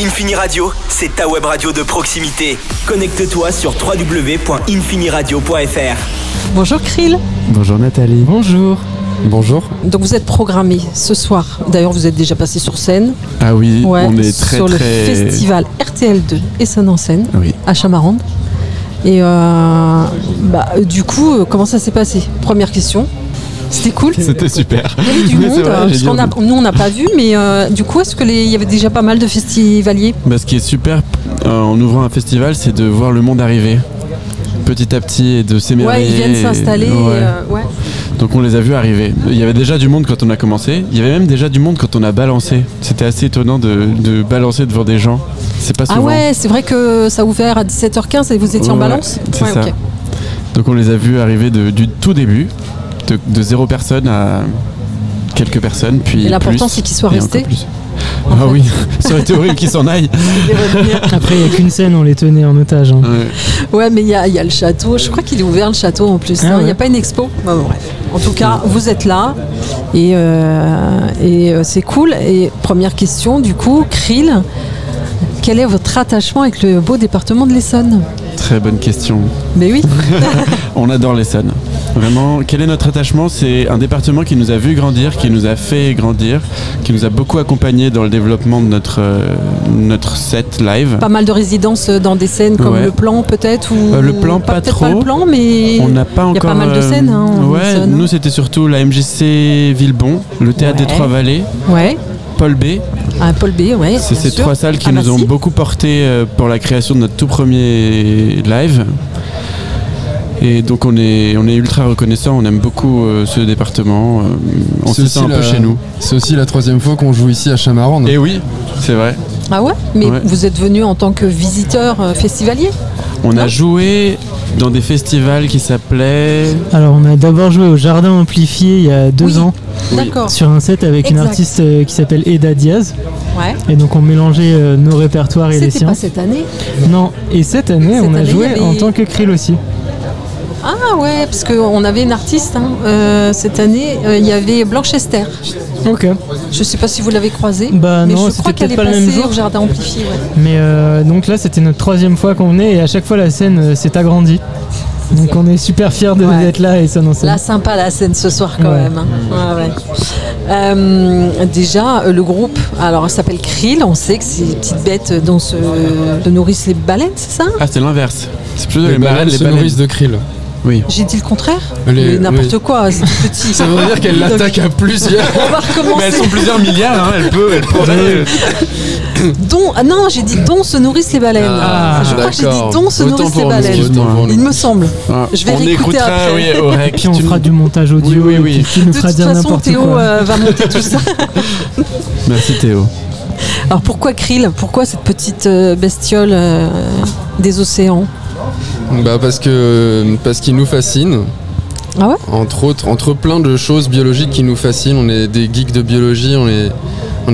Infini Radio, c'est ta web radio de proximité. Connecte-toi sur www.infiniradio.fr. Bonjour Krill. Bonjour Nathalie. Bonjour. Bonjour. Donc vous êtes programmé ce soir. D'ailleurs vous êtes déjà passé sur scène. Ah oui, on est très sur le festival RTL2 et Scène en scène à Chamarande. Et du coup, comment ça s'est passé? Première question. C'était cool. C'était super. Il y avait du monde, parce nous on n'a pas vu, mais du coup, est-ce qu'il y avait déjà pas mal de festivaliers? Ce qui est super en ouvrant un festival, c'est de voir le monde arriver petit à petit et de s'émerveiller. Ouais, ils viennent s'installer. Donc on les a vus arriver. Il y avait déjà du monde quand on a commencé. Il y avait même déjà du monde quand on a balancé. C'était assez étonnant de balancer devant des gens. C'est pas souvent. Ah ouais, c'est vrai que ça a ouvert à 17h15 et vous étiez en balance. C'est ça. Okay. Donc on les a vus arriver du tout début. De 0 personne à quelques personnes, puis. Et l'important c'est qu'ils soient restés. Ah oui, ça aurait été horrible qu'ils s'en aillent. Après, il n'y a qu'une scène, on les tenait en otage. Hein. Ouais, mais il y a le château. Je crois qu'il est ouvert le château en plus. Il n'y a pas une expo. Bon, bref. En tout cas, vous êtes là et c'est cool. Et première question, du coup, Krill, quel est votre attachement avec le beau département de l'Essonne? Très bonne question. Mais oui. On adore l'Essonne. Vraiment, quel est notre attachement? C'est un département qui nous a vu grandir, qui nous a fait grandir, qui nous a beaucoup accompagnés dans le développement de notre set live. Pas mal de résidences dans des scènes comme le Plan peut-être ou le Plan pas trop. Pas le Plan, mais on n'a pas encore. Il y a pas mal de scènes. Nous c'était surtout la MJC Villebon, le Théâtre des Trois Vallées. Ouais. Paul B. Paul B, ouais. C'est ces 3 salles qui nous ont beaucoup porté pour la création de notre tout premier live. Et donc on est ultra reconnaissant, on aime beaucoup ce département, on se sent un peu chez nous. C'est aussi la 3e fois qu'on joue ici à Chamarande. Et oui, c'est vrai. Ah ouais? Mais vous êtes venu en tant que visiteur festivalier? On a joué dans des festivals qui s'appelaient... Alors on a d'abord joué au Jardin Amplifié il y a 2 ans. D'accord. Sur un set avec une artiste qui s'appelle Eda Diaz. Ouais. Et donc on mélangeait nos répertoires et les siens. C'était pas cette année? Non, et cette année on a joué en tant que Krill aussi. Ah ouais, parce qu'on avait une artiste cette année, il y avait Blanche Esther. Ok. Je sais pas si vous l'avez croisée, mais non, je crois qu'elle est pas le même passée jour. au Jardin Amplifié. Ouais. Mais donc là c'était notre 3e fois qu'on venait et à chaque fois la scène s'est agrandie. Donc on est super fiers d'être là et ça n'en sait. Là sympa la scène ce soir quand même. Hein. Déjà le groupe, alors il s'appelle Krill, on sait que c'est les petites bêtes dont se nourrissent les baleines, c'est ça? Ah c'est l'inverse. C'est plutôt les baleines se nourrissent de Krill. Oui. J'ai dit le contraire? N'importe quoi, c'est tout petit. Ça veut dire qu'elle l'attaque à plusieurs. On va recommencer. Mais elles sont plusieurs milliards, hein. Elle pourrait. Non, j'ai dit dont se nourrissent les baleines. Je crois que j'ai dit dont se nourrissent les baleines. Il me semble. Je vais réécouter après. Au rec. Puis on fera du montage audio. Oui. Tu nous feras dire n'importe quoi. De toute façon, Théo va monter tout ça. Merci Théo. Alors pourquoi Krill? Pourquoi cette petite bestiole des océans? Parce qu'il nous fascine. Ah ouais? Entre plein de choses biologiques qui nous fascinent. On est des geeks de biologie, on est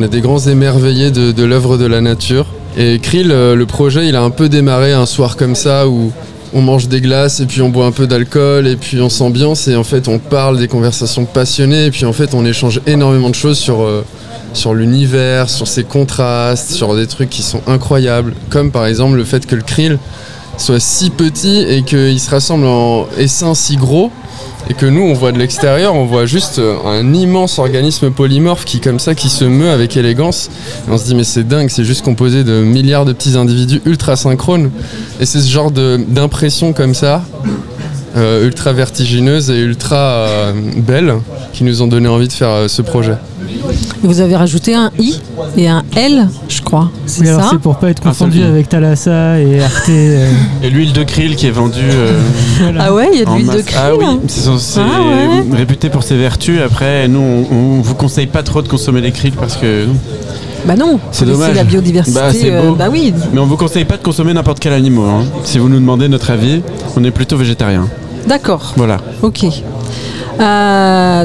des grands émerveillés de l'œuvre de la nature. Et Krill, le projet, il a un peu démarré un soir comme ça où on mange des glaces et puis on boit un peu d'alcool et puis on s'ambiance et en fait on parle, des conversations passionnées et puis en fait on échange énormément de choses sur l'univers, sur ses contrastes, sur des trucs qui sont incroyables. Comme par exemple le fait que le Krill soit si petit et qu'il se rassemble en essaim si gros et que nous on voit de l'extérieur, on voit juste un immense organisme polymorphe qui se meut avec élégance et on se dit mais c'est dingue, c'est juste composé de milliards de petits individus ultra synchrones et c'est ce genre d'impression comme ça ultra vertigineuse et ultra belle qui nous ont donné envie de faire ce projet. Et vous avez rajouté un I et un L, je crois. C'est ça? C'est pour pas être confondu avec Thalassa et Arte. Et l'huile de krill qui est vendue. Ah ouais, il y a de l'huile de krill. Ah oui, c'est réputé pour ses vertus. Après, nous, on vous conseille pas trop de consommer les krills parce que. Bah non, c'est dommage. La biodiversité. C'est beau. Bah oui. Mais on vous conseille pas de consommer n'importe quel animal. Hein. Si vous nous demandez notre avis, on est plutôt végétarien. D'accord. Voilà. Ok.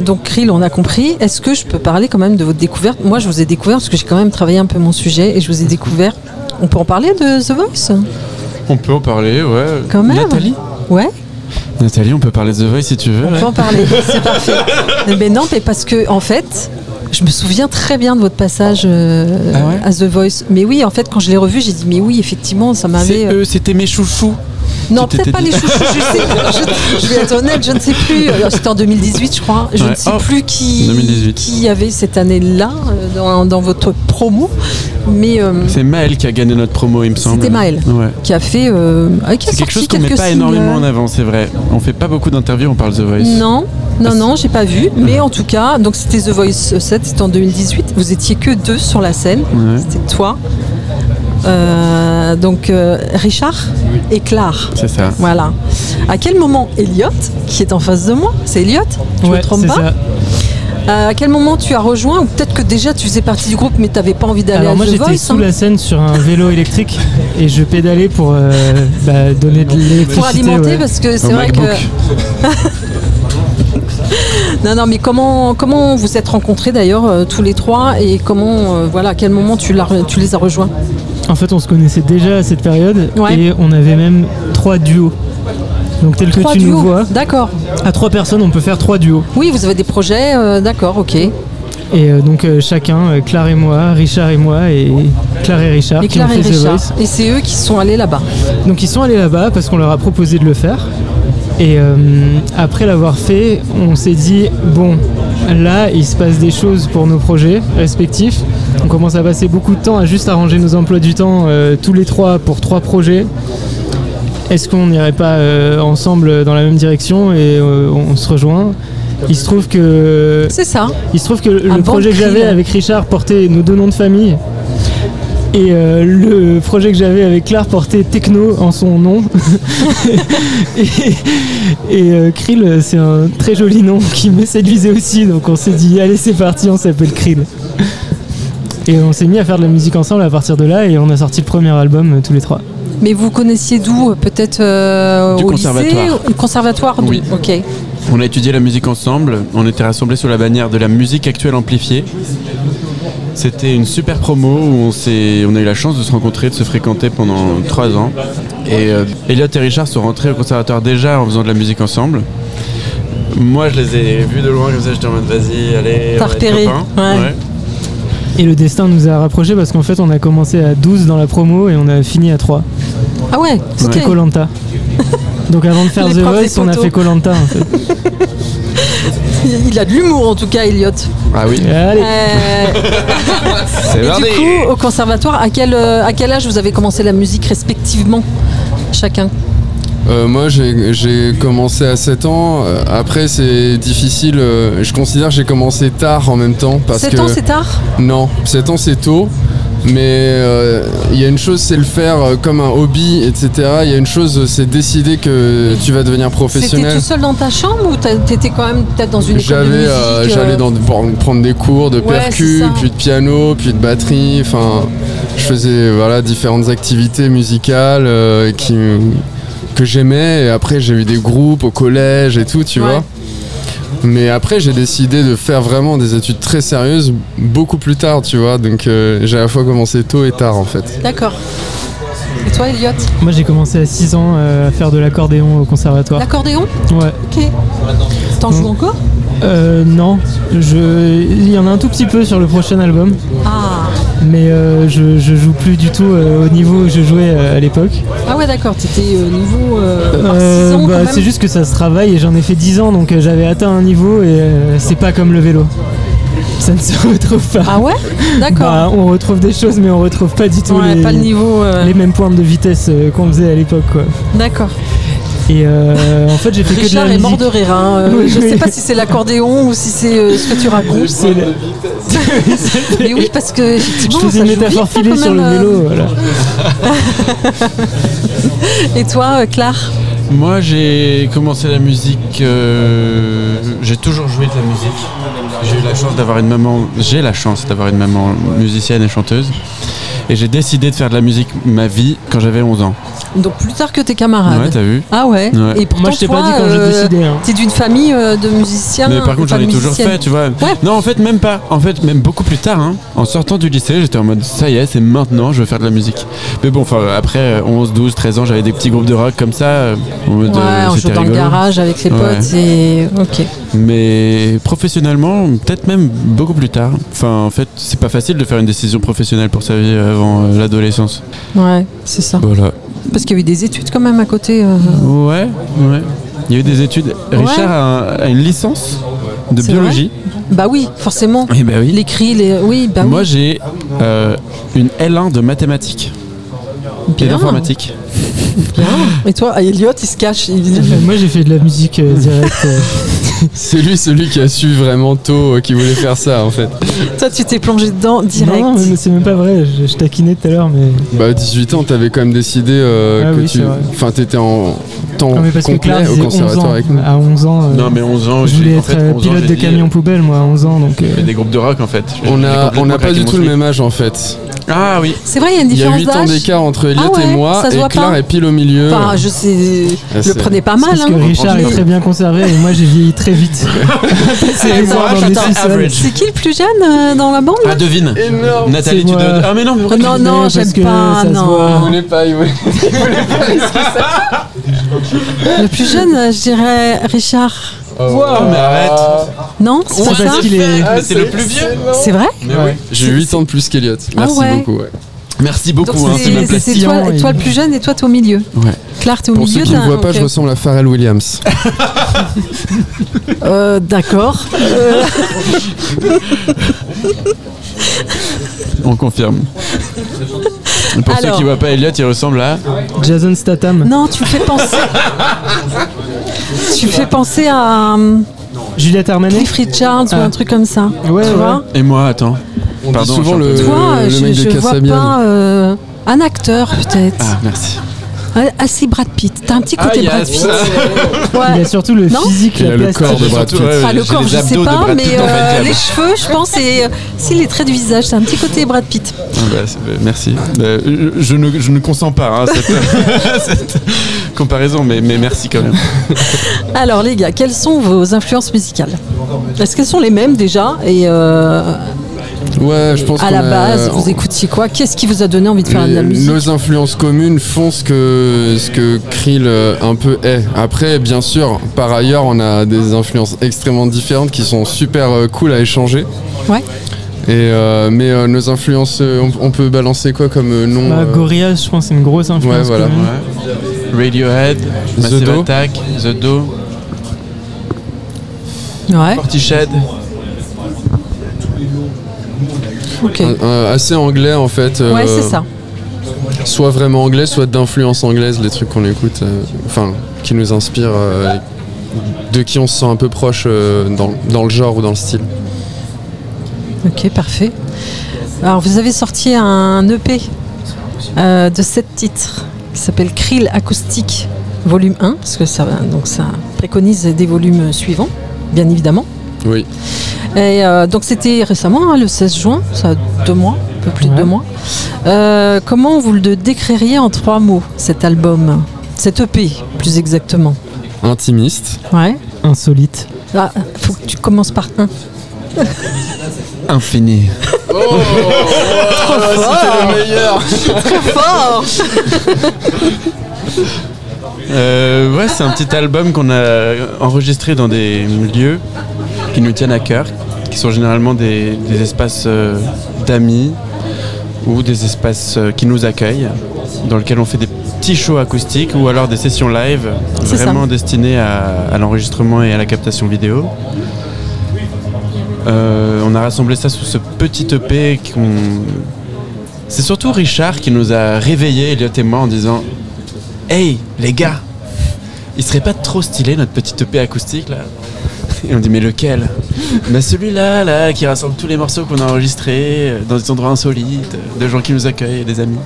Donc Krill, on a compris. Est-ce que je peux parler quand même de votre découverte? Moi, je vous ai découvert parce que j'ai quand même travaillé un peu mon sujet et je vous ai découvert. On peut en parler de The Voice? On peut en parler, ouais. Quand même. Nathalie? Ouais. Nathalie, on peut parler de The Voice si tu veux. On peut en parler, c'est parfait. Mais non, mais parce que en fait, Je me souviens très bien de votre passage à The Voice. Mais oui, en fait, quand je l'ai revu, j'ai dit mais oui, effectivement, ça m'avait. C'était mes chouchous. Non, peut-être pas les chouchous. Je vais être honnête, je ne sais plus. C'était en 2018, je crois. Je ne sais plus qui avait cette année-là dans votre promo. Mais c'est Maël qui a gagné notre promo, il me semble. C'était Maël qui a fait. C'est quelque chose qu'on met pas énormément en avant, c'est vrai. On fait pas beaucoup d'interviews, on parle The Voice. Non, j'ai pas vu. Mais en tout cas, donc c'était The Voice 7, c'était en 2018. Vous étiez que 2 sur la scène. C'était toi. Richard et Claire. C'est ça. Voilà. À quel moment Elliot, qui est en face de moi, c'est Elliot, je me trompe pas. Ça. À quel moment tu as rejoint, ou peut-être que déjà tu faisais partie du groupe mais tu n'avais pas envie d'aller à The Voice. Moi j'étais sous la scène sur un vélo électrique et je pédalais pour donner de l'électricité. Pour alimenter parce que c'est vrai que... Non, mais comment vous êtes rencontrés d'ailleurs tous les trois et comment, à quel moment tu les as rejoints? En fait, on se connaissait déjà à cette période et on avait même 3 duos. Donc tel que tu nous vois, d'accord. À 3 personnes, on peut faire 3 duos. Oui, vous avez des projets, d'accord, ok. Et donc chacun, Claire et moi, Richard et moi, et Claire et Richard qui ont fait The Voice. Et c'est eux qui sont allés là-bas. Donc ils sont allés là-bas parce qu'on leur a proposé de le faire. Et après l'avoir fait, on s'est dit, bon, là, il se passe des choses pour nos projets respectifs. On commence à passer beaucoup de temps à juste arranger nos emplois du temps, tous les 3 pour 3 projets. Est-ce qu'on n'irait pas ensemble dans la même direction et on se rejoint? Il se trouve que... C'est ça. Il se trouve que le projet que j'avais avec Richard portait nos 2 noms de famille. Et le projet que j'avais avec Claire portait Techno en son nom. et Krill, c'est un très joli nom qui me séduisait aussi. Donc on s'est dit, allez c'est parti, on s'appelle Krill. Et on s'est mis à faire de la musique ensemble à partir de là et on a sorti le premier album tous les 3. Mais vous connaissiez d'où? Peut-être au conservatoire. Lycée, au conservatoire? Oui. Ok. On a étudié la musique ensemble. On était rassemblés sous la bannière de la musique actuelle amplifiée. C'était une super promo où on a eu la chance de se rencontrer, de se fréquenter pendant 3 ans. Et Elliot et Richard sont rentrés au conservatoire déjà en faisant de la musique ensemble. Moi, je les ai vus de loin comme ça, j'étais en mode vas-y, allez, t'as repéré. Ouais. Et le destin nous a rapprochés parce qu'en fait, on a commencé à 12 dans la promo et on a fini à 3. Ah ouais, c'était Koh-Lanta. Donc avant de faire The Voice, on a fait Koh-Lanta en fait. Il a de l'humour en tout cas, Elliot. Ah oui. Allez. C'est et du coup, au conservatoire, à quel âge vous avez commencé la musique respectivement, chacun? Moi j'ai commencé à 7 ans. Après c'est difficile. Je considère que j'ai commencé tard en même temps. 7 ans c'est tard? Non, 7 ans c'est tôt. Mais il y a une chose, c'est le faire comme un hobby, etc. Il y a une chose, c'est décider que tu vas devenir professionnel. C'était tout seul dans ta chambre ou t'étais quand même peut-être dans une école de musique? J'allais prendre des cours de percu, puis de piano, puis de batterie. Enfin, je faisais différentes activités musicales que j'aimais. Et après, j'ai eu des groupes au collège et tout, tu vois. Mais après, j'ai décidé de faire vraiment des études très sérieuses beaucoup plus tard, tu vois. Donc, j'ai à la fois commencé tôt et tard, en fait. D'accord. Et toi, Elliot? Moi, j'ai commencé à 6 ans à faire de l'accordéon au conservatoire. L'accordéon? Ouais. Ok. T'en joues encore? Non. Il y en a un tout petit peu sur le prochain album. Ah. Mais je joue plus du tout au niveau où je jouais à l'époque. Ah ouais, d'accord, t'étais niveau 6 ans quand même. C'est juste que ça se travaille et j'en ai fait 10 ans, donc j'avais atteint un niveau et c'est pas comme le vélo. Ça ne se retrouve pas. Ah ouais? D'accord. On retrouve des choses, mais on retrouve pas du tout pas le niveau, les mêmes pointes de vitesse qu'on faisait à l'époque, quoi. D'accord. Et en fait, j'ai fait que de la musique. Richard est mort de rire. Je sais pas si c'est l'accordéon ou si c'est ce que tu racontes. Mais oui, parce que effectivement, je faisais une métaphore filée sur le vélo. Voilà. Et toi, Claire? Moi, j'ai commencé la musique. J'ai toujours joué de la musique. J'ai la chance d'avoir une maman musicienne et chanteuse. Et j'ai décidé de faire de la musique ma vie quand j'avais 11 ans. Donc plus tard que tes camarades. Ouais, t'as vu. Ah ouais. Et pourtant, moi, je t'ai pas dit quand j'ai décidé. Hein. T'es d'une famille de musiciens. Mais par contre, j'en ai toujours fait, tu vois. Ouais. Non, en fait, même pas. En fait, même beaucoup plus tard. Hein. En sortant du lycée, j'étais en mode ça y est, c'est maintenant, je veux faire de la musique. Mais bon, après 11, 12, 13 ans, j'avais des petits groupes de rock comme ça. En mode, on joue dans le garage avec les potes et. Ok. Mais professionnellement, peut-être même beaucoup plus tard. Enfin, en fait, c'est pas facile de faire une décision professionnelle pour sa vie avant l'adolescence. Ouais, c'est ça. Voilà. Parce qu'il y a eu des études quand même à côté. Ouais. Il y a eu des études. Richard a une licence de biologie. Bah oui, forcément. Et bah oui. Les cris, oui. Moi, j'ai une L1 de mathématiques et d'informatique. Bien. Et toi, Elliot, il se cache. Moi, j'ai fait de la musique directe. C'est lui celui qui a su vraiment tôt qu'il voulait faire ça en fait. Toi, tu t'es plongé dedans direct. Non, mais c'est même pas vrai. Je taquinais tout à l'heure, mais. Bah, à 18 ans, t'avais quand même décidé que tu. Enfin, t'étais en temps complet au conservatoire avec nous. À 11 ans. Non, mais 11 ans, je voulais être pilote de camion poubelle, moi, à 11 ans. Donc, j'ai des groupes de rock en fait. On n'a pas du tout le même âge en fait. Ah oui. C'est vrai, il y a une différence d'âge. Il y a 8 ans d'écart entre Elliot et moi, et Claire est pile au milieu. Enfin, je sais, je le prenais pas mal. Parce que Richard est très bien conservé et moi j'ai vieilli très vite. C'est qui le plus jeune dans la bande? Ah, devine. Énorme. Nathalie, tu dois. Ah, mais non, mais non, j'aime pas. Non. Il voulait pas. Le plus jeune, je dirais Richard. Wow, mais arrête. Non, c'est pas ça. C'est le plus vieux. C'est vrai? J'ai 8 ans de plus qu'Elliot. Merci beaucoup. Merci beaucoup. C'est toi le plus jeune et toi t'es au milieu. Ouais. Claire, t'es au milieu. Pour ceux qui ne voient pas, je ressemble à Pharrell Williams. D'accord. On confirme. Pour ceux qui ne voient pas Elliot, il ressemble à Jason Statham. Non, tu me fais penser. Tu fais penser à Juliette Armanet. Cliff Richards ou un truc comme ça. Ouais, tu vois. Et moi, attends. On dit souvent le mec de je vois pas un acteur peut-être. Ah, merci. Ah si, Brad Pitt. T'as un petit côté Brad Pitt. Ouais. Il a surtout le physique, il a le corps de Brad Pitt. Le corps, je sais pas, mais les cheveux, je pense, et si les traits du visage, c'est un petit côté Brad Pitt. Merci. Je ne consens pas cette comparaison, mais merci quand même. Alors les gars, quelles sont vos influences musicales? Est-ce qu'elles sont les mêmes déjà? Et ouais, je pense à la base, vous écoutiez quoi? Qu'est-ce qui vous a donné envie de faire de la musique? Nos influences communes font ce que Krill un peu est. Après, bien sûr, par ailleurs, on a des influences extrêmement différentes qui sont super cool à échanger. Ouais. Mais nos influences, on peut balancer quoi comme nom? Gorillaz, je pense, c'est une grosse influence. Ouais, voilà. Ouais. Radiohead, Massive Attack, The Do, Portishead. Okay. Assez anglais en fait. Ouais, c'est ça. Soit vraiment anglais, soit d'influence anglaise, les trucs qu'on écoute, qui nous inspirent, de qui on se sent un peu proche dans le genre ou dans le style. Ok, parfait. Alors, vous avez sorti un EP de 7 titres qui s'appelle Krill Acoustique volume 1, parce que ça préconise des volumes suivants, bien évidemment. Oui. Et donc c'était récemment, le 16 juin, ça a 2 mois, un peu plus de 2 mois. Comment vous le décririez en 3 mots, cet album, cet EP plus exactement? Intimiste. Ouais. Insolite. Ah, faut que tu commences par 1. Infini. Oh, c'était le meilleur. Très fort. Ouais, c'est un petit album qu'on a enregistré dans des lieux qui nous tiennent à cœur, qui sont généralement des espaces d'amis ou des espaces qui nous accueillent, dans lesquels on fait des petits shows acoustiques ou alors des sessions live vraiment destinées à l'enregistrement et à la captation vidéo. On a rassemblé ça sous ce petit EP c'est surtout Richard qui nous a réveillés, Elliot et moi, en disant « Hey, les gars, il serait pas trop stylé notre petit EP acoustique là ?» Et on dit « Mais lequel ?» « Celui-là, là, qui rassemble tous les morceaux qu'on a enregistrés dans des endroits insolites, de gens qui nous accueillent, des amis. »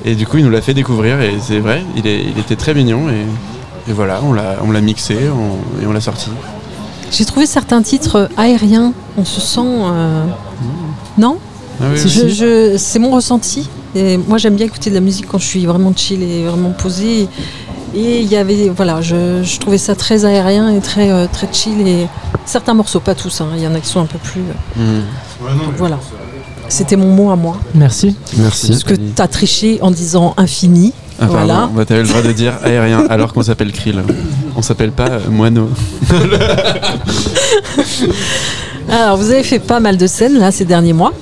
Et du coup, il nous l'a fait découvrir et c'est vrai, il était très mignon et voilà, on l'a mixé et on l'a sorti. J'ai trouvé certains titres aériens, on se sent... Non ? Ah oui, c'est mon ressenti. Et moi, j'aime bien écouter de la musique quand je suis vraiment chill et vraiment posée. Et il y avait, voilà, je trouvais ça très aérien et très, très chill. Et certains morceaux, pas tous, il y en a qui sont un peu plus. Donc, voilà. C'était mon mot à moi. Merci. Parce que tu as triché en disant infini. Ah, voilà. Bah, t'avais le droit de dire aérien alors qu'on s'appelle Krill. On s'appelle pas Moineau. Alors, vous avez fait pas mal de scènes là ces derniers mois,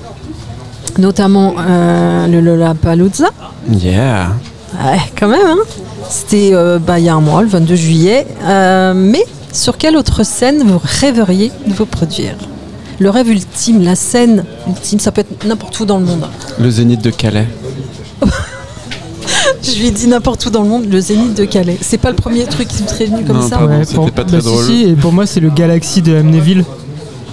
notamment le Lollapalooza. Yeah. Ouais, quand même. C'était il y a un mois, le 22 juillet. Mais sur quelle autre scène vous rêveriez de vous produire ? Le rêve ultime, la scène ultime, ça peut être n'importe où dans le monde. Le Zénith de Calais. Je lui ai dit n'importe où dans le monde, le Zénith de Calais. C'est pas le premier truc qui me serait venu comme ça. Pardon, c'était pas très drôle. Si, et pour moi, c'est le Galaxy de Amnéville.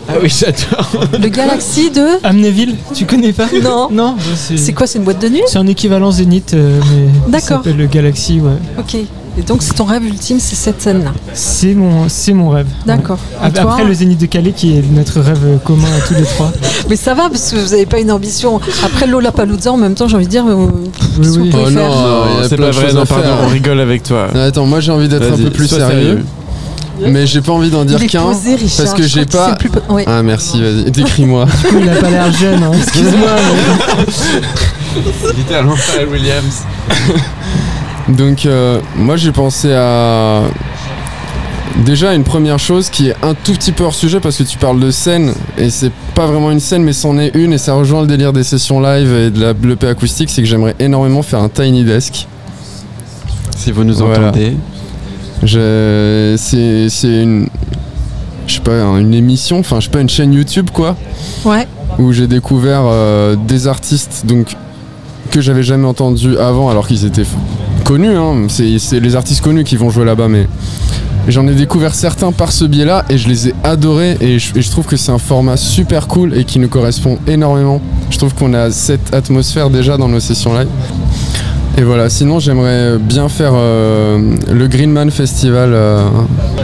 Ah oui, j'adore. Le Galaxy de Amnéville, tu connais pas ? Non. Non. C'est quoi, c'est une boîte de nuit ? C'est un équivalent Zénith, mais D'accord. ça s'appelle le Galaxy, ouais. Ok. Et donc c'est ton rêve ultime, c'est cette scène-là. C'est mon rêve. D'accord. Ouais. Après le Zénith de Calais qui est notre rêve commun à tous les trois. Mais ça va parce que vous n'avez pas une ambition. Après Lollapalooza, en même temps, j'ai envie de dire. Oui. Oh non, c'est pas vrai, non, pardon, on rigole avec toi. Non, attends, moi j'ai envie d'être un peu plus sérieux. Mais j'ai pas envie d'en dire qu'un. Parce que j'ai pas. Ouais. Ah merci, vas-y, décris-moi. Du coup, il a pas l'air jeune, excuse-moi. Littéralement Pharrell Williams. Donc moi j'ai pensé à déjà une première chose qui est un tout petit peu hors sujet parce que tu parles de scène et c'est pas vraiment une scène mais c'en est une et ça rejoint le délire des sessions live et de la l'EP acoustique, c'est que j'aimerais énormément faire un Tiny Desk. Si vous nous entendez. C'est une je sais pas une émission, enfin je sais pas une chaîne YouTube quoi. Ouais. Où j'ai découvert des artistes donc que j'avais jamais entendu avant alors qu'ils étaient connus, c'est les artistes connus qui vont jouer là-bas, mais j'en ai découvert certains par ce biais-là et je les ai adorés et je trouve que c'est un format super cool et qui nous correspond énormément. Je trouve qu'on a cette atmosphère déjà dans nos sessions live. Et voilà, sinon j'aimerais bien faire le Greenman Festival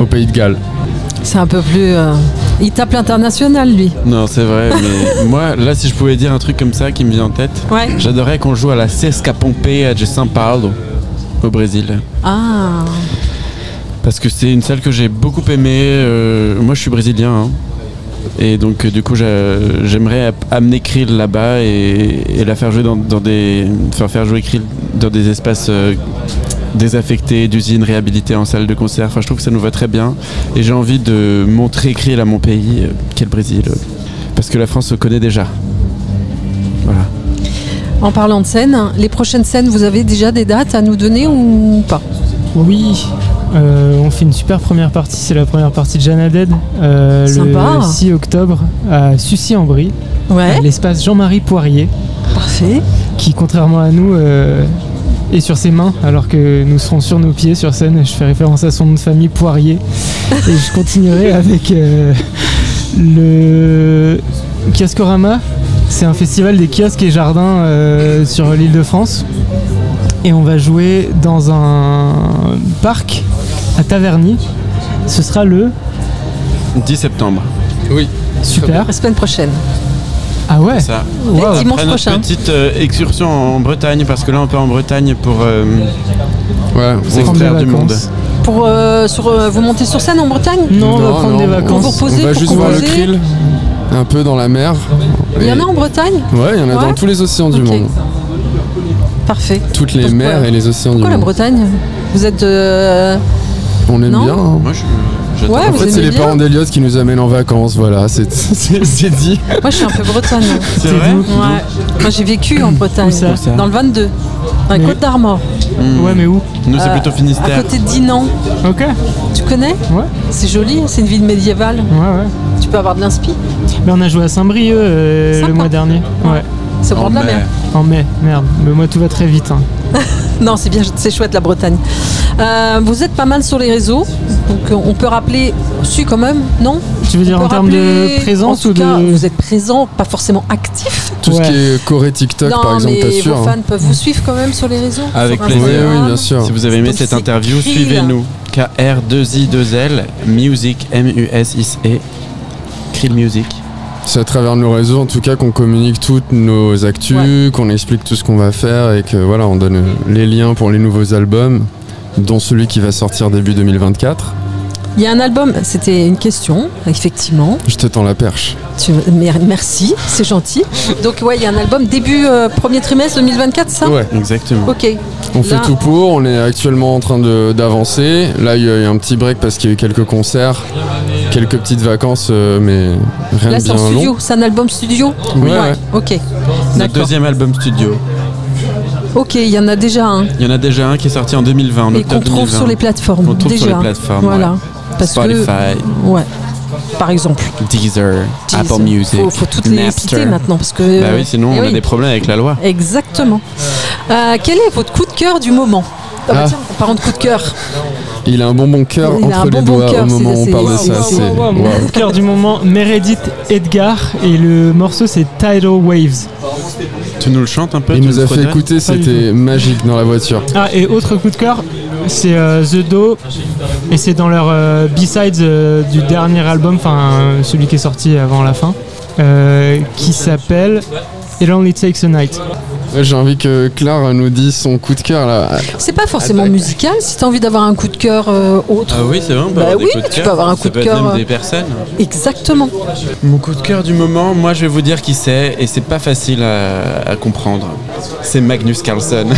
au Pays de Galles. C'est un peu plus... Il tape l'international, lui. Non, c'est vrai, mais moi, là, si je pouvais dire un truc comme ça qui me vient en tête, j'adorerais qu'on joue à la Sesca Pompea de São Paulo, au Brésil. Ah. Parce que c'est une salle que j'ai beaucoup aimée. Moi, je suis brésilien, et donc du coup, j'aimerais amener Krill là-bas et la faire jouer faire jouer Krill dans des espaces désaffectés, d'usines réhabilitées en salle de concert. Enfin, je trouve que ça nous va très bien. Et j'ai envie de montrer Krill à mon pays, qui est le Brésil, parce que la France se connaît déjà. Voilà. En parlant de scène, les prochaines scènes, vous avez déjà des dates à nous donner ou pas ? Oui. On fait une super première partie, c'est la première partie de Jeanne Haddad, le 6 octobre à Sucy-en-Brie, à l'espace Jean-Marie Poirier. Parfait. Qui, contrairement à nous, est sur ses mains, alors que nous serons sur nos pieds sur scène. Je fais référence à son nom de famille, Poirier. Et je continuerai avec le Kioskorama. C'est un festival des kiosques et jardins sur l'île de France. Et on va jouer dans un parc à Taverny. Ce sera le 10 septembre. Oui. Super. La semaine prochaine. Ah ouais. Ça. Wow. Dimanche prochain. Notre petite excursion en Bretagne, parce que là on part en Bretagne pour s'extraire du monde. Pour vous montez sur scène en Bretagne ? Non, on va prendre des vacances. Vous reposer, on va juste voir le Krill, un peu dans la mer. Il y en a en Bretagne ? Ouais, il y en a dans tous les océans du monde. Parfait. Toutes les mers et les océans du monde. Pourquoi la Bretagne ? Vous êtes... On aime bien. Moi, en fait, c'est les parents d'Eliott qui nous amènent en vacances, voilà, c'est dit. Moi, je suis un peu bretonne. C'est vrai ? Ouais. Moi, j'ai vécu en Bretagne, dans le 22, dans la Côte d'Armor. Ouais, mais où ? Nous, c'est plutôt Finistère. À côté de Dinan. Ok. Tu connais ? Ouais. C'est joli, c'est une ville médiévale. Ouais. Tu peux avoir de l'inspi. Mais on a joué à Saint-Brieuc le mois dernier. Ouais. C'est au bord de la mer. En mai, merde. Mais moi, tout va très vite. Non, c'est bien, c'est chouette la Bretagne. Vous êtes pas mal sur les réseaux, donc on peut rappeler, si quand même, non ? Tu veux dire en termes de présence ou de... Vous êtes présent, pas forcément actif. Tout ce qui est Corée, TikTok, par exemple, pas sûr. Vos fans peuvent vous suivre quand même sur les réseaux ? Avec plaisir. Oui, bien sûr. Si vous avez aimé cette interview, suivez-nous. KR2I2L Music, MUSIC, Krill Music. C'est à travers nos réseaux, en tout cas, qu'on communique toutes nos actus, qu'on explique tout ce qu'on va faire et que voilà, on donne les liens pour les nouveaux albums, dont celui qui va sortir début 2024. Il y a un album, c'était une question, effectivement. Je te tends la perche. Merci, c'est gentil. Donc ouais, il y a un album début premier trimestre 2024, ça ? Ouais, exactement. Ok. On fait tout pour, on est actuellement en train d'avancer. Là, il y a eu un petit break parce qu'il y a eu quelques concerts, quelques petites vacances, mais rien de bien long. Là, c'est en studio, c'est un album studio ? Ouais. Ok. Notre deuxième album studio. Ok, il y en a déjà un. Il y en a déjà un qui est sorti en 2020, en octobre 2020. Et qu'on trouve sur les plateformes. On trouve sur les plateformes, voilà. Ouais. Parce Spotify. Ouais. Par exemple. Deezer, Apple Music. Faut toutes les citer maintenant parce que. Bah oui, sinon on a des problèmes avec la loi. Exactement. Quel est votre coup de cœur du moment ? Tiens, en parlant de coup de cœur. Il a un bonbon cœur entre les doigts au moment où on parle de ça. Mon coup de cœur du moment, Meredith Edgar, et le morceau c'est Tidal Waves. Tu nous le chantes un peu ? Il nous a fait écouter, c'était magique dans la voiture. Ah, et autre coup de cœur, c'est The Do, et c'est dans leur B-Sides du dernier album, enfin celui qui est sorti avant la fin, qui s'appelle It Only Takes a Night. J'ai envie que Claire nous dise son coup de cœur là. C'est pas forcément musical, si t'as envie d'avoir un coup de cœur autre. Ah oui, c'est vrai, on peut avoir des coups de cœur. Tu peux avoir un coup de cœur. Même des personnes. Exactement. Mon coup de cœur du moment, moi je vais vous dire qui c'est, et c'est pas facile à comprendre. C'est Magnus Carlsen.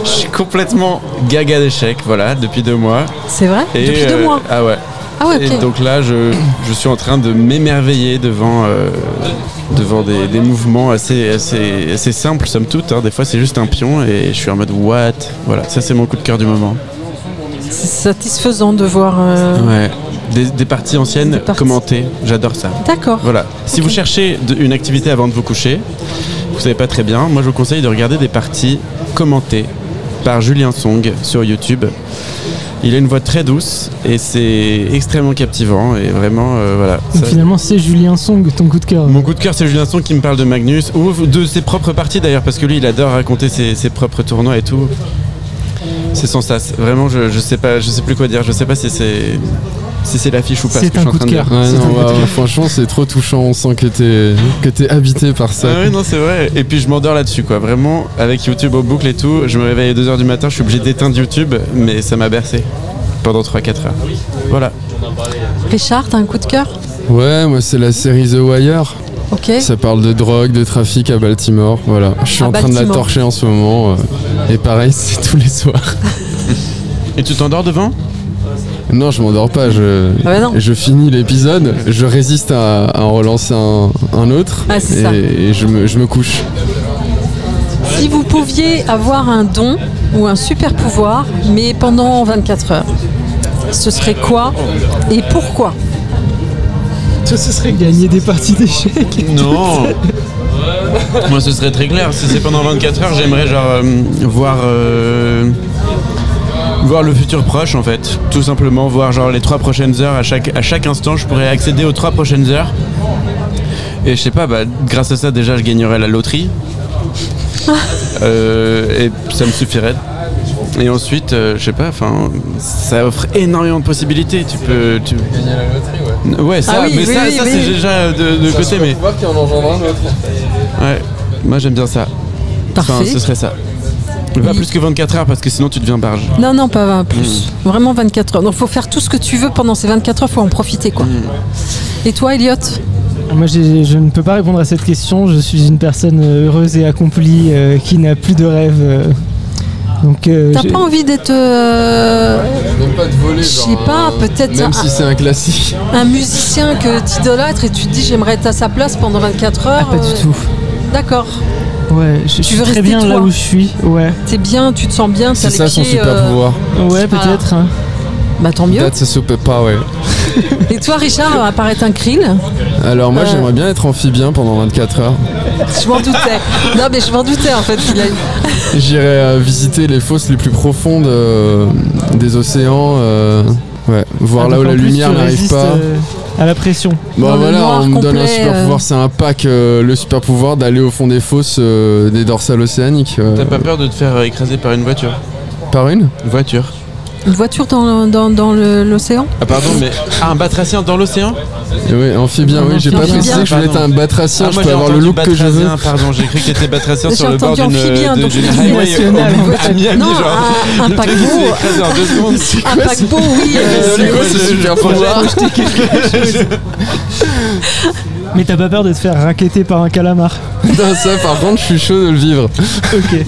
Je suis complètement gaga d'échecs, voilà, depuis 2 mois. C'est vrai ? Depuis 2 mois ? Ah ouais. Ah ouais, ok. Et donc là, je suis en train de m'émerveiller devant des mouvements assez simples, somme toute. Hein. Des fois, c'est juste un pion et je suis en mode what ? Voilà, ça c'est mon coup de cœur du moment. C'est satisfaisant de voir... Ouais, des parties anciennes commentées, j'adore ça. D'accord. Voilà. Si vous cherchez une activité avant de vous coucher, vous savez pas très bien, moi je vous conseille de regarder des parties commentées par Julien Song sur YouTube. Il a une voix très douce et c'est extrêmement captivant et vraiment voilà. Donc finalement c'est Julien Song ton coup de cœur. Mon coup de cœur c'est Julien Song qui me parle de Magnus ou de ses propres parties d'ailleurs parce que lui il adore raconter ses propres tournois et tout. C'est sans sas. Vraiment je sais plus quoi dire. Je sais pas si c'est l'affiche ou pas. C'est un coup de cœur. Franchement c'est trop touchant. On sent que t'es habité par ça. Ah oui non c'est vrai. Et puis je m'endors là-dessus quoi. Vraiment avec YouTube au boucle et tout. Je me réveille à 2h du matin. Je suis obligé d'éteindre YouTube mais ça m'a bercé pendant 3-4 heures. Voilà. Richard, t'as un coup de cœur ? Ouais, moi c'est la série The Wire. Ok. Ça parle de drogue, de trafic à Baltimore. Voilà. Je suis en train de la torcher en ce moment. Et pareil, c'est tous les soirs. Et tu t'endors devant ? Non, je m'endors pas. Je finis l'épisode, je résiste à en relancer un autre. Ah, c'est ça. Et je me couche. Si vous pouviez avoir un don ou un super pouvoir, mais pendant 24 heures, ce serait quoi et pourquoi ? Ce serait gagner des parties d'échecs. Non. Moi ce serait très clair. Si c'est pendant 24 heures, j'aimerais voir le futur proche en fait. Tout simplement voir les 3 prochaines heures. À chaque instant, je pourrais accéder aux 3 prochaines heures. Et je sais pas, grâce à ça déjà je gagnerais la loterie. Et ça me suffirait. Et ensuite, je sais pas, ça offre énormément de possibilités. Tu peux gagner la loterie, ouais. Ouais, ça, oui, mais oui, ça oui. c'est déjà de côté. Mais pouvoir qui en engendre un autre. Ouais, moi j'aime bien ça. Parfait. Ce serait ça. Pas plus que 24 heures parce que sinon tu deviens barge. Non, pas 20 plus. Vraiment 24 heures. Donc faut faire tout ce que tu veux pendant ces 24 heures, faut en profiter quoi. Et toi, Elliot ? Moi, je ne peux pas répondre à cette question. Je suis une personne heureuse et accomplie qui n'a plus de rêve. Donc, t'as pas envie d'être. Même pas de voler, je sais pas, peut-être. Même si c'est un classique. Un musicien que t'idolâtres et tu te dis j'aimerais être à sa place pendant 24 heures. Pas du tout. D'accord. Ouais, je suis très bien là où je suis. Ouais. T'es bien, tu te sens bien. C'est ça son super pouvoir. Ouais, peut-être. Bah tant mieux. That's a super power. Et toi, Richard, apparaît un krill. Alors moi, j'aimerais bien être amphibien pendant 24 heures. Je m'en doutais. Non, mais je m'en doutais en fait qu'il a eu. J'irais visiter les fosses les plus profondes des océans. Ouais, voir là où la lumière n'arrive pas. À la pression. Bon voilà, on me donne un complet, super pouvoir, c'est un pack, le super pouvoir d'aller au fond des fosses des dorsales océaniques. T'as pas peur de te faire écraser par une voiture ? Par une voiture. Une voiture dans l'océan? Ah pardon, mais un batracien dans l'océan? Oui, amphibien, oui, j'ai pas précisé que je voulais être un batracien, je peux avoir le look que je veux. Pardon, j'ai cru que t'étais batracien sur le bord d'une highway nationale. Non, un paquebot. Un paquebot, oui. C'est quoi ce super pouvoir? Mais t'as pas peur de te faire racketter par un calamar? Non, ça par contre, je suis chaud de le vivre. Ok.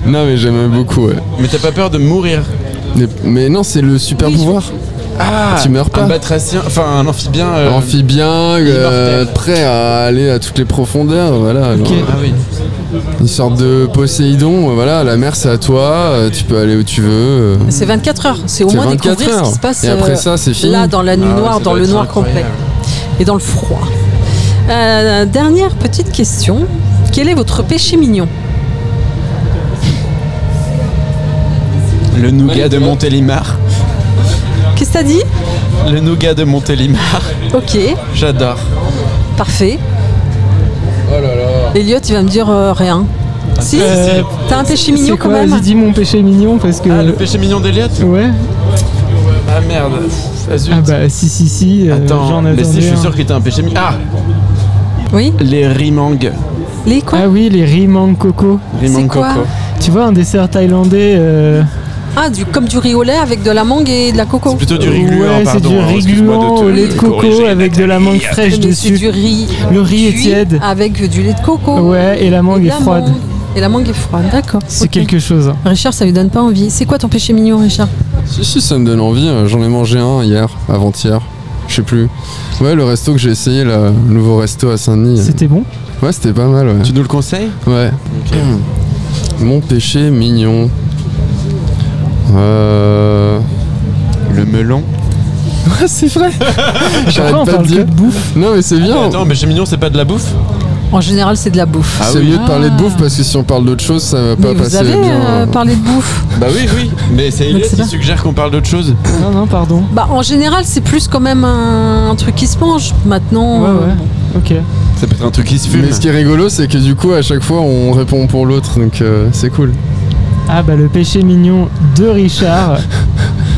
Non, mais j'aime beaucoup, ouais. Mais t'as pas peur de mourir? Mais non, c'est le super pouvoir. Ah, tu meurs pas. Un batracien, enfin un amphibien. Amphibien, prêt à aller à toutes les profondeurs, voilà. Okay. Ah oui. Une sorte de Poséidon, voilà, la mer c'est à toi, tu peux aller où tu veux. C'est 24 heures, c'est au moins découvrir ce qui se passe. Et après ça, c'est fini. Là, dans la nuit noire, dans le noir complet. Et dans le froid. Dernière petite question. Quel est votre péché mignon? Le nougat de Montélimar. Qu'est-ce que t'as dit? Le nougat de Montélimar. Ok. J'adore. Parfait. Oh là là. Elliot, tu vas me dire rien. Si, t'as un péché mignon quand même. Vas-y, dis mon péché mignon parce que. Ah, le péché mignon d'Elliot? Ouais. Ah merde. Ah bah si. Attends, j'en mais si, je suis un. sûr que t'as un péché mignon. Ah, oui. les rimang. Les quoi? Ah oui, les rimang coco. C'est quoi? coco. Tu vois, un dessert thaïlandais. Ah, comme du riz au lait avec de la mangue et de la coco. C'est plutôt du riz gluant, ouais, c'est du riz gluant au lait de coco avec de la mangue fraîche Mais dessus. c'est du riz. Le riz est cuit tiède. avec du lait de coco. Ouais, et la mangue est froide. Et la mangue est froide, d'accord. C'est Ok. quelque chose. Richard, ça lui donne pas envie. C'est quoi ton péché mignon, Richard? Si, ça me donne envie, j'en ai mangé un hier, avant-hier, je sais plus. Ouais, le resto que j'ai essayé, là, le nouveau resto à Saint-Denis. C'était bon? Ouais, c'était pas mal, ouais. Tu nous le conseilles? Ouais. Mon péché mignon. Le melon. Ouais, c'est vrai. J'arrête Pourquoi on pas de parle que dire. de bouffe? Non, mais c'est bien. Attends, péché mignon, c'est pas de la bouffe? En général, c'est de la bouffe. Ah C'est oui. mieux de parler de bouffe parce que si on parle d'autre chose, ça va pas Mais vous passer avez bien. parlé de bouffe. Bah oui. Mais c'est Elliot c'est qui pas- suggère qu'on parle d'autre chose. Non, pardon. Bah, en général, c'est plus quand même un truc qui se mange. Maintenant, Ouais. Ok. Ça peut être un truc qui se fume. Mais ce qui est rigolo, c'est que du coup, à chaque fois, on répond pour l'autre, donc c'est cool. Ah bah le péché mignon de Richard,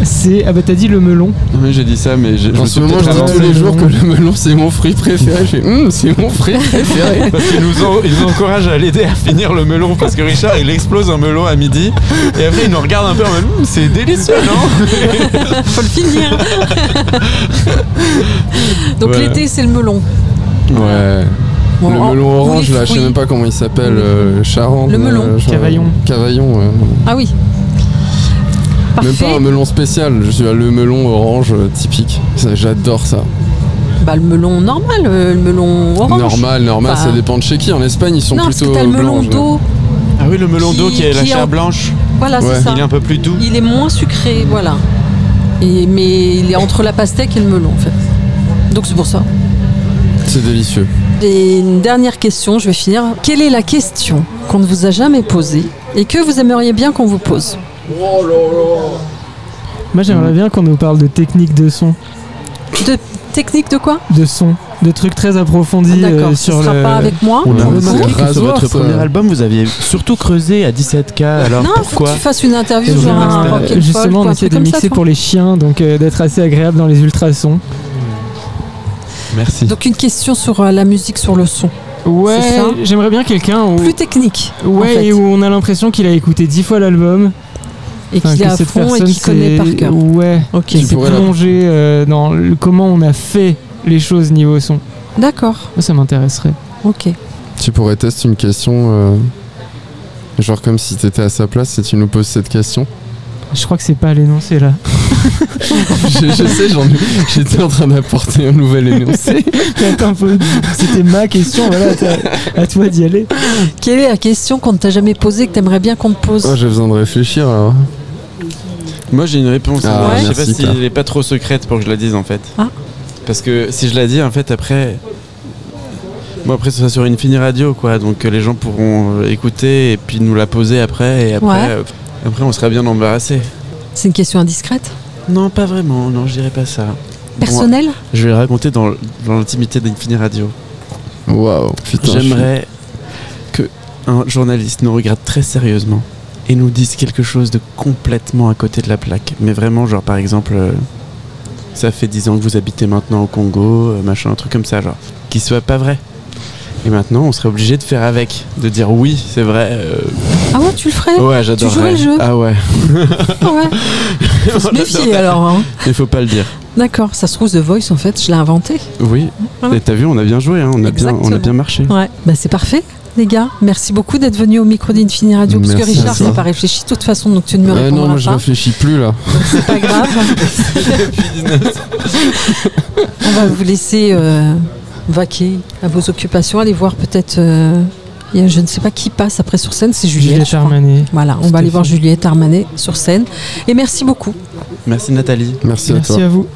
c'est... Ah bah t'as dit le melon. Oui, j'ai dit ça, mais je En me ce suis moment, je peut-être dis avancé. tous les jours que le melon, c'est mon fruit préféré. Je fais, c'est mon fruit préféré. Parce qu'ils nous encouragent à l'aider à finir le melon. Parce que Richard, il explose un melon à midi. Et après, il nous regarde un peu en mode c'est délicieux, non? faut le finir. Donc Voilà. l'été, c'est le melon. Ouais. Bon, Le en- melon ou orange, les là, je sais fruits. même pas comment il s'appelle. Charente. Le melon. Cavaillon. Cavaillon, ouais. Ah oui. Même Parfait. pas un melon spécial, je suis le melon orange typique. J'adore ça. Bah, le melon normal, le melon orange. Normal, Enfin, ça dépend de chez qui. En Espagne, ils sont non, parce plutôt que t'as le melon blancs. là. d'eau. Ah oui, le melon d'eau qui est la qui est chair en- blanche. Voilà, Ouais. c'est ça. Il est un peu plus doux. Il est moins sucré, voilà. Mais il est entre la pastèque et le melon, en fait. Donc c'est pour ça. C'est délicieux. Et une dernière question, je vais finir. Quelle est la question qu'on ne vous a jamais posée et que vous aimeriez bien qu'on vous pose? Moi j'aimerais bien qu'on nous parle de technique de son. De technique de quoi? De son. De trucs très approfondis D'accord, ce sur sera le... pas avec moi. On a Ouais, remarqué c'est que sur rasoir, votre ça. premier album, vous aviez surtout creusé à 17K. Alors Non, faut pourquoi? que tu fasses une interview Et genre un justement, rock and justement, folk ou on un essaie truc de comme ça, mixer toi. pour les chiens, donc d'être assez agréable dans les ultrasons. Merci. Donc une question sur la musique, sur le son. Ouais, C'est ça. j'aimerais bien quelqu'un où... Plus technique. en Ouais, fait. et où on a l'impression qu'il a écouté 10 fois l'album. Et qu'il est que à cette fond et personne, qu'il connaît par cœur. Ouais, Ok. qui s'est pourrais la- plongé dans comment on a fait les choses niveau son. D'accord. Moi, ça m'intéresserait. Ok. Tu pourrais tester une question, genre comme si t'étais à sa place et tu nous poses cette question. Je crois que c'est pas à l'énoncé là. je sais, j'étais en train d'apporter un nouvel énoncé. Mais attends, c'était ma question, voilà, à toi d'y aller. Quelle est la question qu'on ne t'a jamais posée que t'aimerais bien qu'on te pose? Oh, j'ai besoin de réfléchir alors. Moi j'ai une réponse. Ah, je sais merci, pas si Claire. elle est pas trop secrète pour que je la dise en fait. Ah. Parce que si je la dis en fait après. Moi après ce sera sur Infini Radio quoi. Donc les gens pourront écouter et puis nous la poser après. Et après, Ouais. après on sera bien embarrassé. C'est une question indiscrète? Non pas vraiment, non je dirais pas ça. Personnelle? Je vais le raconter dans l'intimité d'Infini Radio. Waouh, putain. J'aimerais que un journaliste nous regarde très sérieusement et nous disent quelque chose de complètement à côté de la plaque. Mais vraiment, genre par exemple, ça fait 10 ans que vous habitez maintenant au Congo, machin, un truc comme ça, genre, qui soit pas vrai. Et maintenant, on serait obligé de faire avec, de dire oui, c'est vrai. Ah ouais, tu le ferais? Ouais, j'adorerais. Tu jouerais le jeu? Ah ouais. Ah ouais. Faut se méfier alors. Hein. Il faut pas le dire. D'accord, ça se trouve The Voice en fait, je l'ai inventé. Oui. Et t'as vu, on a bien joué, hein. on a bien marché. Ouais, bah c'est parfait. Les gars, merci beaucoup d'être venus au micro d'Infini Radio, parce que Richard n'a pas réfléchi de toute façon, donc tu ne me répondras non, moi pas. je réfléchis plus là. C'est pas grave. On va vous laisser vaquer à vos occupations, aller voir peut-être. Je ne sais pas qui passe après sur scène, c'est Juliette Armanet. Voilà, on va aller voir Juliette Armanet sur scène. Et merci beaucoup. Merci Nathalie. Merci à toi. Merci à vous.